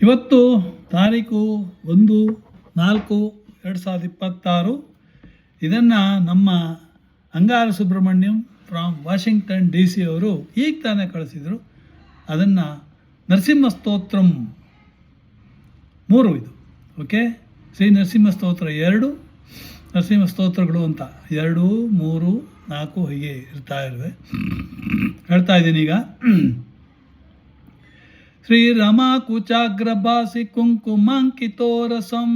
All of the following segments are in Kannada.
ಇವತ್ತು ತಾರೀಕು 1/4/2026. ಇದನ್ನು ನಮ್ಮ ಅಂಗಾರ ಸುಬ್ರಹ್ಮಣ್ಯಂ ಫ್ರಾಮ್ ವಾಷಿಂಗ್ಟನ್ DC ಅವರು ಈಗ ತಾನೇ ಕಳಿಸಿದರು. ಅದನ್ನು ನರಸಿಂಹ ಸ್ತೋತ್ರಂ 3 ಇದು. ಓಕೆ, ಶ್ರೀ ನರಸಿಂಹ ಸ್ತೋತ್ರ 2 ನರಸಿಂಹ ಸ್ತೋತ್ರಗಳು ಅಂತ 2, 3, 4 ಹೀಗೆ ಹೇಳ್ತಾ ಇದ್ದೀನಿ ಈಗ. ಶ್ರೀರಮಾಕುಚಾಗ್ರಭಾಸಿ ಕುಂಕುಮಾಂಕಿತೋರಸಂ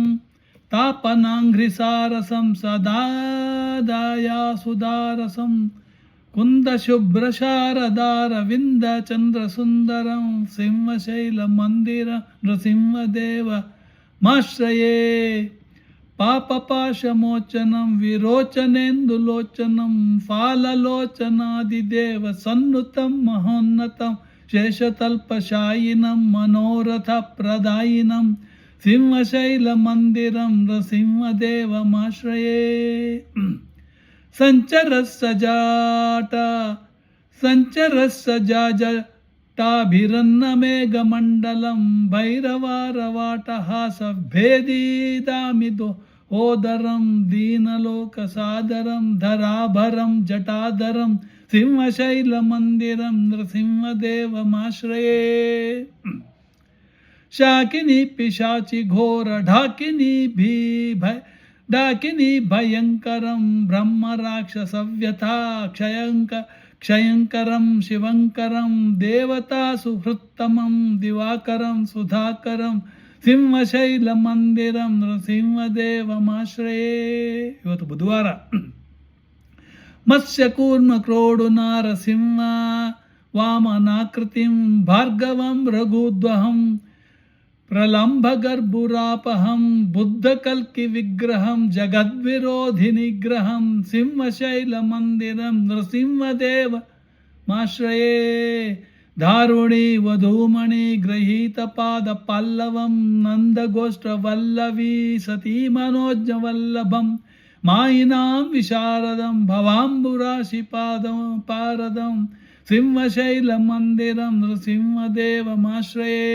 ತಾಪನಾಂಘ್ರಿಸಾರಸಂ ಸದಾದಾಯಾಸುದಾರಸಂ ಕುಂದಶುಭ್ರಶಾರದಾರವಿಂದ ಚಂದ್ರಸುಂದರಂ ಸಿಂಹಶೈಲಮಂದಿರ ನೃಸಿಂಹದೇವ ಮಾಶ್ರಯೇ ಪಾಪಪಾಶಮೋಚನಂ ವಿರೋಚನೇಂದುಲೋಚನಂ ಫಾಲಲೋಚನಾದಿದೇವ ಸನ್ನುತಂ ಮಹೋನ್ನತಂ ಶೇಷತಲ್ಪಶಾಯಿನಂ ಮನೋರಥ ಪ್ರದಾಯಿನಂ ಸಿಂಹಶೈಲಮಂದಿರಂ ನೃಸಿಂಹದೇವಮಾಶ್ರಯೇ. ಸಂಚರಸ್ಸಜಾಟಾಭಿರನ್ನಮೇಘಮಂಡಲಂ ಭೈರವಾರವಾಟಹಾಸಭೇದೀದಾಮಿದು ಓದರಂ ದೀನಲೋಕಸಾದರಂ ಧರಾಭರಂ ಜಟಾಧರಂ ಸಿಂಹಶೈಲಮಂದಿರಂ ನೃಸಿಂಹದೇವಮಾಶ್ರಯೇ. ಶಾಕಿನಿ ಪಿಶಾಚಿ ಘೋರ ಢಾಕಿನಿ ಭಯಂಕರಂ ಬ್ರಹ್ಮರಾಕ್ಷಸವ್ಯಥಾ ಕ್ಷಯಂಕರಂ ಶಿವಂಕರಂ ದೇವತಾಸು ಹೃತ್ತಮಂ ದಿವಾಕರಂ ಸುಧಾಕರಂ ಸಿಂಹಶೈಲಮಂದಿರಂ ನೃಸಿಂಹದೇವಮಾಶ್ರಯೇ. ಇವತ್ತು ಬುಧವಾರ. ಮತ್ಸ್ಯಕೂರ್ಮ ಕ್ರೋಡುನಾರಸಿಂಹ ವಾಮನಾಕೃತಿಂ ಭಾರ್ಗವಂ ರಘುದ್ವಹಂ ಪ್ರಲಂಬಗರ್ಭುರಾಪಹಂ ಬುದ್ಧಕಲ್ಕಿ ವಿಗ್ರಹಂ ಜಗದ್ವಿರೋಧಿ ನಿಗ್ರಹಂ ಸಿಂಹಶೈಲಮಂದಿರಂ ನೃಸಿಂಹದೇವಮಾಶ್ರಯೇ. ಧಾರುಣಿ ವಧೂಮಣಿ ಗೃಹೀತ ಪಾದ ಪಲ್ಲವಂ ನಂದಗೋಷ್ಠವಲ್ಲವೀ ಸತೀ ಮನೋಜ್ಞವಲ್ಲಭಂ ಮಾಯಿನಾಂ ವಿಶಾರದಂ ಭವಾಂಬುರಾಶಿ ಪಾರದಂ ಸಿಂಹಶೈಲಮಂದಿರಂ ನೃಸಿಂಹದೇವಮಾಶ್ರಯೇ.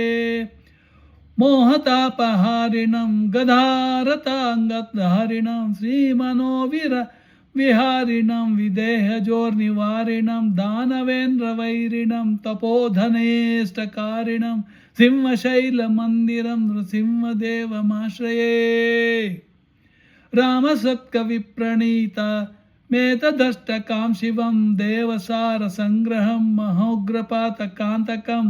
ಮೋಹತಾಪಹಾರಿಣಂ ಗದಾರತಾಂಗಧಾರಿಣಂ ಶ್ರೀಮನೋವಿರ ವಿಹಾರಿಣಂ ವಿದೇಹಜೋರ್ನಿವಾರಿಣಂ ದಾನವೇಂದ್ರವೈರಿಣಂ ತಪೋಧನೇಷ್ಟಕಾರಿಣಂ ಸಿಂಹಶೈಲಮಂದಿರಂ ನೃಸಿಂಹದೇವಮಾಶ್ರಯೇ. ರಾಮಸತ್ಕವಿಪ್ರಣೀತ ಮೇತದಷ್ಟಕಾಂ ಶಿವಂ ದೇವಸಾರ ಸಂಗ್ರಹಂ ಮಹೋಗ್ರಪಾತಕಾಂತಕಂ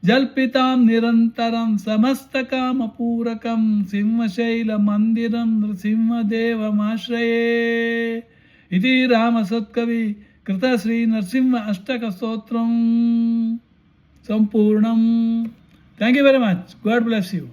ಜಲ್ಪಿತಾಂ ನಿರಂತರಂ ಸಮಸ್ತಕಾಮಪೂರಕಂ ಸಿಂಹಶೈಲಮಂದಿರಂ ನೃಸಿಂಹದೇವಮಾಶ್ರಯೇ. ಇತಿ ರಾಮಸತ್ಕವಿ ಕೃತ ಶ್ರೀ ನರಸಿಂಹ ಅಷ್ಟಕ ಸ್ತೋತ್ರಂ ಸಂಪೂರ್ಣಂ. Thank you very much. God bless you.